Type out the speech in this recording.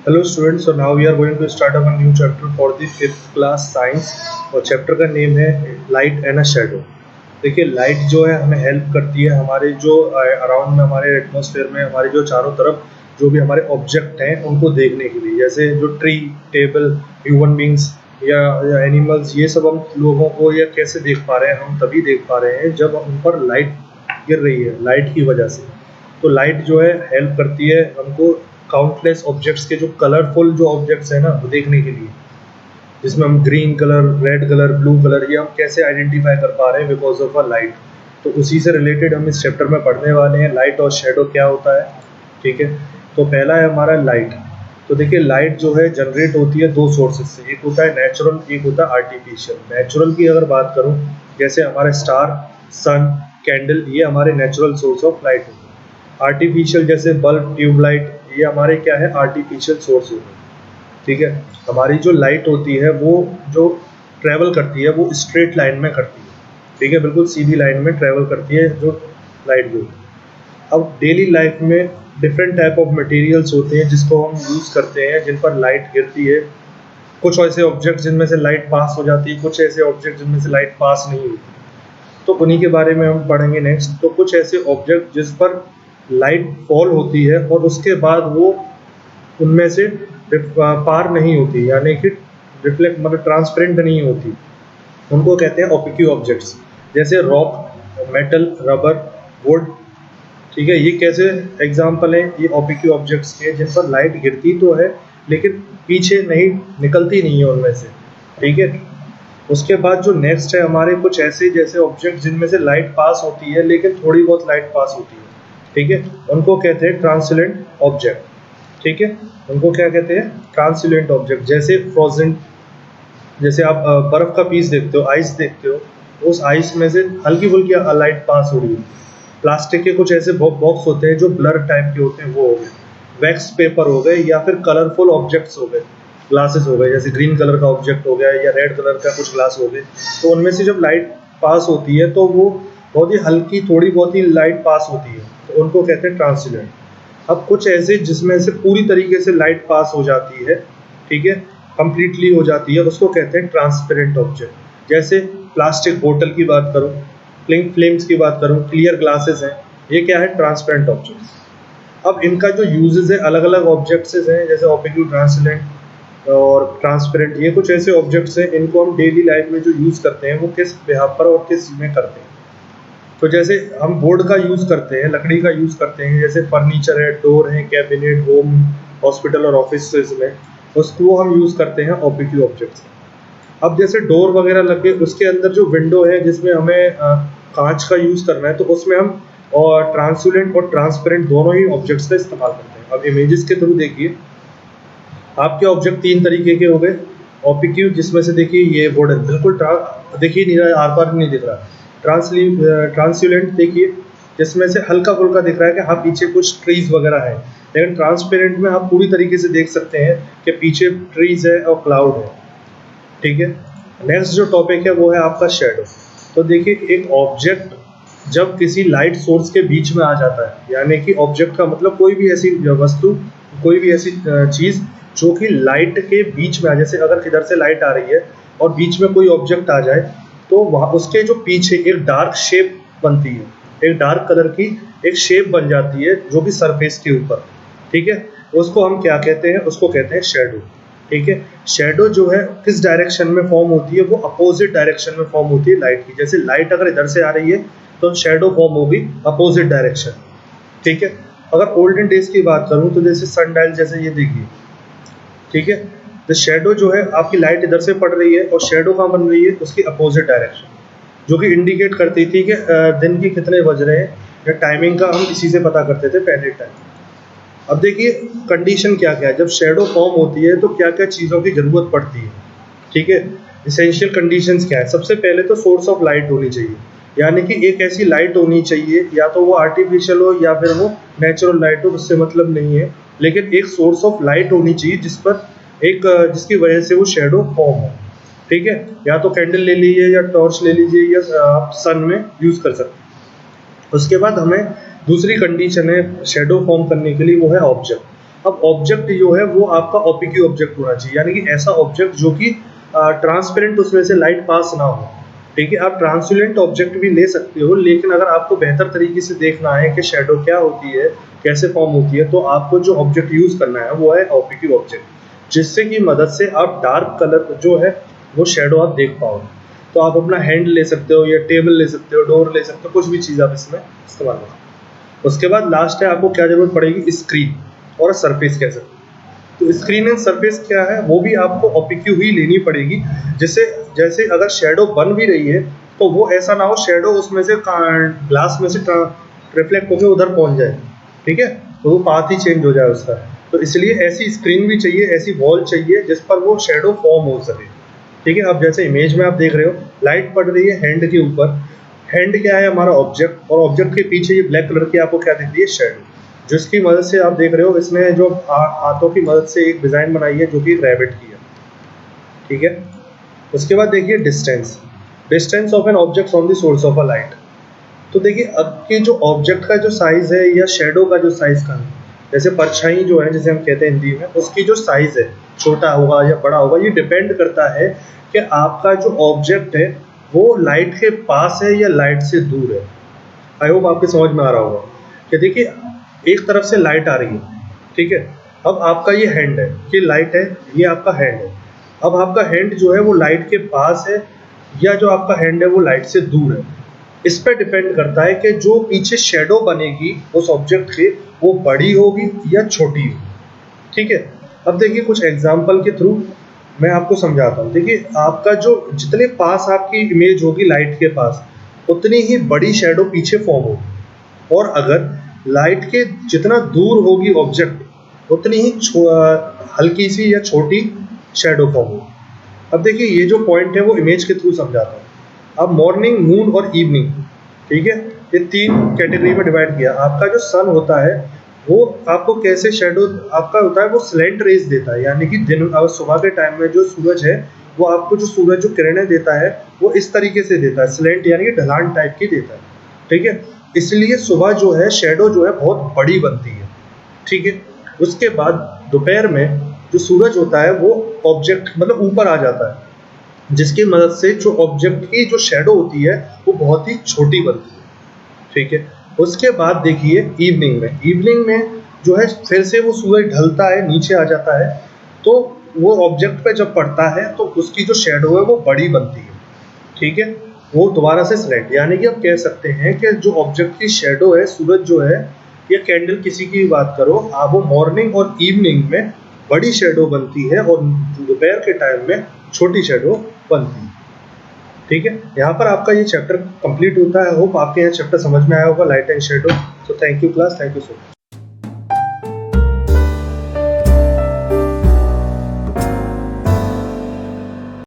Hello students, so now we are going to start our new chapter for the 5th class science और chapter का name है light and a shadow. देखिए light जो है हमें help करती है हमारे जो अराउंड में हमारे एटमॉस्फेयर में हमारे जो चारों तरफ जो भी हमारे ऑब्जेक्ट हैं उनको देखने के लिए, जैसे जो ट्री, टेबल, ह्यूमन बींग्स या एनिमल्स, ये सब हम लोगों को या कैसे देख पा रहे हैं, हम तभी देख पा रहे हैं जब उन पर लाइट गिर रही है लाइट की वजह से। तो लाइट जो है हेल्प करती है हमको काउंटलेस ऑब्जेक्ट्स के जो कलरफुल जो ऑब्जेक्ट्स हैं ना वो देखने के लिए, जिसमें हम green colour, red colour, blue colour ये हम कैसे आइडेंटिफाई कर पा रहे हैं बिकॉज ऑफ अ लाइट। तो उसी से रिलेटेड हम इस चैप्टर में पढ़ने वाले हैं लाइट और शेडो क्या होता है। ठीक है, तो पहला है हमारा लाइट। तो देखिए लाइट जो है जनरेट होती है दो सोर्सेज से, एक होता है नेचुरल, एक होता है आर्टिफिशियल। नेचुरल की अगर बात करूँ, जैसे हमारे स्टार, सन, कैंडल, ये हमारे नेचुरल सोर्स ऑफ लाइट होते हैं। आर्टिफिशियल जैसे बल्ब, ट्यूबलाइट, ये हमारे क्या है, आर्टिफिशियल सोर्स होते हैं। ठीक है, हमारी जो लाइट होती है वो जो ट्रेवल करती है वो स्ट्रेट लाइन में करती है। ठीक है, बिल्कुल सीधी लाइन में ट्रेवल करती है जो लाइट जो। अब डेली लाइफ में डिफरेंट टाइप ऑफ मटेरियल्स होते हैं जिसको हम यूज़ करते हैं, जिन पर लाइट गिरती है। कुछ ऐसे ऑब्जेक्ट जिनमें से लाइट पास हो जाती है, कुछ ऐसे ऑब्जेक्ट जिनमें से लाइट पास नहीं होती, तो उन्हीं के बारे में हम पढ़ेंगे नेक्स्ट। तो कुछ ऐसे ऑब्जेक्ट जिस पर लाइट फॉल होती है और उसके बाद वो उनमें से पार नहीं होती, यानी कि रिफ्लेक्ट मतलब ट्रांसपेरेंट नहीं होती, उनको कहते हैं ओपेक ऑब्जेक्ट्स। जैसे रॉक, मेटल, रबर, वुड। ठीक है, ये कैसे एग्जाम्पल हैं ये ओपेक ऑब्जेक्ट्स के, जिन पर लाइट गिरती तो है लेकिन पीछे नहीं निकलती नहीं है उनमें से। ठीक है, उसके बाद जो नेक्स्ट है हमारे कुछ ऐसे जैसे ऑब्जेक्ट जिनमें से लाइट पास होती है लेकिन थोड़ी बहुत लाइट पास होती है। ठीक है, उनको कहते हैं ट्रांसलेंट ऑब्जेक्ट। ठीक है, उनको क्या कहते हैं, ट्रांसलेंट ऑब्जेक्ट। जैसे फ्रोजन, जैसे आप बर्फ का पीस देखते हो, आइस देखते हो, उस आइस में से हल्की फुल्की लाइट पास हो रही है। प्लास्टिक के कुछ ऐसे बॉक्स होते हैं जो ब्लर टाइप के होते हैं, वो हो गए। वैक्स पेपर हो गए, या फिर कलरफुल ऑब्जेक्ट्स हो गए, ग्लासेस हो गए, जैसे ग्रीन कलर का ऑब्जेक्ट हो गया या रेड कलर का कुछ ग्लास हो गए। तो उनमें से जब लाइट पास होती है तो वो बहुत ही हल्की, थोड़ी बहुत ही लाइट पास होती है, तो उनको कहते हैं ट्रांसलेंट। अब कुछ ऐसे जिसमें से पूरी तरीके से लाइट पास हो जाती है, ठीक है, कंप्लीटली हो जाती है, उसको कहते हैं ट्रांसपेरेंट ऑब्जेक्ट। जैसे प्लास्टिक बोतल की बात करूँ, फ्लेम्स की बात करूँ, क्लियर ग्लासेस हैं, ये क्या है, ट्रांसपेरेंट ऑब्जेक्ट। अब इनका जो यूजेस है अलग अलग ऑब्जेक्ट्स हैं, जैसे ओपेक, ट्रांसलेंट और ट्रांसपेरेंट। ये कुछ ऐसे ऑब्जेक्ट्स हैं इनको हम डेली लाइफ में जो यूज़ करते हैं वो किस बिहाफ पर और किस में करते हैं। तो जैसे हम बोर्ड का यूज़ करते हैं, लकड़ी का यूज़ करते हैं, जैसे फर्नीचर है, डोर है, कैबिनेट, होम, हॉस्पिटल और ऑफिस में, उसको हम यूज़ करते हैं ओपेक ऑब्जेक्ट्स। अब जैसे डोर वगैरह लगे, उसके अंदर जो विंडो है जिसमें हमें कांच का यूज़ करना है, तो उसमें हम और ट्रांसपेरेंट और ट्रांसपेरेंट दोनों ही ऑब्जेक्ट्स का इस्तेमाल करते हैं। अब इमेजेस के थ्रू देखिए, आपके ऑब्जेक्ट तीन तरीके के हो गए ओपेक, जिसमें से देखिए ये बोर्ड है, बिल्कुल देखिए नहीं रहा, आर पार नहीं दिख रहा। ट्रांसल्यूलेंट देखिए, जिसमें से हल्का फुल्का दिख रहा है कि हाँ पीछे कुछ ट्रीज वगैरह है, लेकिन ट्रांसपेरेंट में आप पूरी तरीके से देख सकते हैं कि पीछे ट्रीज है और क्लाउड है। ठीक है, नेक्स्ट जो टॉपिक है वो है आपका शेडो। तो देखिए एक ऑब्जेक्ट जब किसी लाइट सोर्स के बीच में आ जाता है, यानी कि ऑब्जेक्ट का मतलब कोई भी ऐसी वस्तु, कोई भी ऐसी चीज़ जो कि लाइट के बीच में आ, जैसे अगर किधर से लाइट आ रही है और बीच में कोई ऑब्जेक्ट आ जाए, तो वहाँ उसके जो पीछे एक डार्क शेप बनती है, एक डार्क कलर की एक शेप बन जाती है जो कि सरफेस के ऊपर। ठीक है, उसको हम क्या कहते हैं, उसको कहते हैं शेडो। ठीक है, शेडो जो है किस डायरेक्शन में फॉर्म होती है, वो अपोजिट डायरेक्शन में फॉर्म होती है लाइट की। जैसे लाइट अगर इधर से आ रही है तो शेडो फॉर्म होगी अपोजिट डायरेक्शन। ठीक है, अगर ओल्डन डेज की बात करूँ तो जैसे सनडायल, जैसे ये देखिए, ठीक है, तो शेडो जो है आपकी लाइट इधर से पड़ रही है और शेडो कहाँ बन रही है, उसकी अपोजिट डायरेक्शन, जो कि इंडिकेट करती थी कि दिन के कितने बज रहे हैं, या टाइमिंग का हम इसी से पता करते थे पहले टाइम। अब देखिए कंडीशन क्या क्या है, जब शेडो फॉर्म होती है तो क्या क्या चीज़ों की ज़रूरत पड़ती है। ठीक है, इसेंशियल कंडीशंस क्या है, सबसे पहले तो सोर्स ऑफ लाइट होनी चाहिए, यानी कि एक ऐसी लाइट होनी चाहिए, या तो वो आर्टिफिशियल हो या फिर वो नेचुरल लाइट हो, उससे मतलब नहीं है, लेकिन एक सोर्स ऑफ लाइट होनी चाहिए जिस पर जिसकी वजह से वो शेडो फॉर्म हो। ठीक है, या तो कैंडल ले लीजिए या टॉर्च ले लीजिए, या आप सन में यूज़ कर सकते हैं। उसके बाद हमें दूसरी कंडीशन है शेडो फॉर्म करने के लिए, वो है ऑब्जेक्ट। अब ऑब्जेक्ट जो है वो आपका ओपीक्यू ऑब्जेक्ट होना चाहिए, यानी कि ऐसा ऑब्जेक्ट जो कि ट्रांसपेरेंट उसमें से लाइट पास ना हो। ठीक है, आप ट्रांसपेरेंट ऑब्जेक्ट भी ले सकते हो, लेकिन अगर आपको बेहतर तरीके से देखना है कि शेडो क्या होती है, कैसे फॉर्म होती है, तो आपको जो ऑब्जेक्ट यूज करना है वो है ओपीक्यू ऑब्जेक्ट, जिससे की मदद से आप डार्क कलर जो है वो शेडो आप देख पाओगे। तो आप अपना हैंड ले सकते हो या टेबल ले सकते हो, डोर ले सकते हो, कुछ भी चीज़ आप इसमें इस्तेमाल करो। उसके बाद लास्ट है, आपको क्या जरूरत पड़ेगी, स्क्रीन और सरफेस कह सकते हो। तो स्क्रीन एंड सरफेस क्या है, वो भी आपको ओपीक्यू ही लेनी पड़ेगी, जिससे जैसे अगर शेडो बन भी रही है तो वो ऐसा ना हो शेडो उसमें से ग्लास में से रिफ्लेक्ट होकर उधर पहुंच जाए। ठीक है, तो वो पाथ ही चेंज हो जाए उसका। तो इसलिए ऐसी स्क्रीन भी चाहिए, ऐसी वॉल चाहिए जिस पर वो शेडो फॉर्म हो सके। ठीक है, अब जैसे इमेज में आप देख रहे हो लाइट पड़ रही है हैंड के ऊपर। हैंड क्या है, हमारा ऑब्जेक्ट, और ऑब्जेक्ट के पीछे ये ब्लैक कलर की आपको क्या दिख रही है, शेडो, जिसकी मदद से आप देख रहे हो इसने जो हाथों की मदद से एक डिज़ाइन बनाई है जो कि रैबिट की है। ठीक है, उसके बाद देखिए distance of an object from the source of a light. तो देखिए अब के जो ऑब्जेक्ट का जो साइज है या शेडो का जो साइज का है, जैसे परछाई जो है जिसे हम कहते हैं हिंदी में, उसकी जो साइज है छोटा होगा या बड़ा होगा, ये डिपेंड करता है कि आपका जो ऑब्जेक्ट है वो लाइट के पास है या लाइट से दूर है। आई होप आपके समझ में आ रहा होगा कि देखिए एक तरफ से लाइट आ रही है। ठीक है, अब आपका ये हैंड है, ये लाइट है, ये आपका हैंड है। अब आपका हैंड जो है वो लाइट के पास है या जो आपका हैंड है वो लाइट से दूर है। इस पर डिपेंड करता है कि जो पीछे शेडो बनेगी उस ऑब्जेक्ट के, वो बड़ी होगी या छोटी होगी। ठीक है, अब देखिए कुछ एग्जाम्पल के थ्रू मैं आपको समझाता हूँ। देखिए आपका जो जितने पास आपकी इमेज होगी लाइट के पास, उतनी ही बड़ी शेडो पीछे फॉर्म होगी, और अगर लाइट के जितना दूर होगी ऑब्जेक्ट, उतनी ही हल्की सी या छोटी शेडो फॉर्म होगी। अब देखिए ये जो पॉइंट है वो इमेज के थ्रू समझाता हूँ। अब मॉर्निंग, मून और इवनिंग, ठीक है, ये तीन कैटेगरी में डिवाइड किया। आपका जो सन होता है वो आपको कैसे शेडो आपका होता है, वो स्लैंट रेज देता है, यानी कि दिन सुबह के टाइम में जो सूरज है वो आपको जो सूरज जो किरणें देता है वो इस तरीके से देता है, स्लैंट यानी कि ढलान टाइप की देता है। ठीक है, इसलिए सुबह जो है शेडो जो है बहुत बड़ी बनती है। ठीक है, उसके बाद दोपहर में जो सूरज होता है वो ऑब्जेक्ट मतलब ऊपर आ जाता है, जिसकी मदद से जो ऑब्जेक्ट की जो शेडो होती है वो बहुत ही छोटी बनती है। ठीक है, उसके बाद देखिए इवनिंग में जो है फिर से वो सूरज ढलता है, नीचे आ जाता है, तो वो ऑब्जेक्ट पे जब पड़ता है तो उसकी जो शेडो है वो बड़ी बनती है। ठीक है, वो दोबारा से स्लैंट, यानी कि आप कह सकते हैं कि जो ऑब्जेक्ट की शेडो है, सूरज जो है या कैंडल किसी की बात करो आप, वो मॉर्निंग और इवनिंग में बड़ी शेडो बनती है और दोपहर के टाइम में छोटी शेडो बनती है। ठीक है, यहाँ पर आपका ये चैप्टर कंप्लीट होता है। होप आपके यहाँ चैप्टर समझ में आया होगा, light and shadow. So thank you class, thank you so much.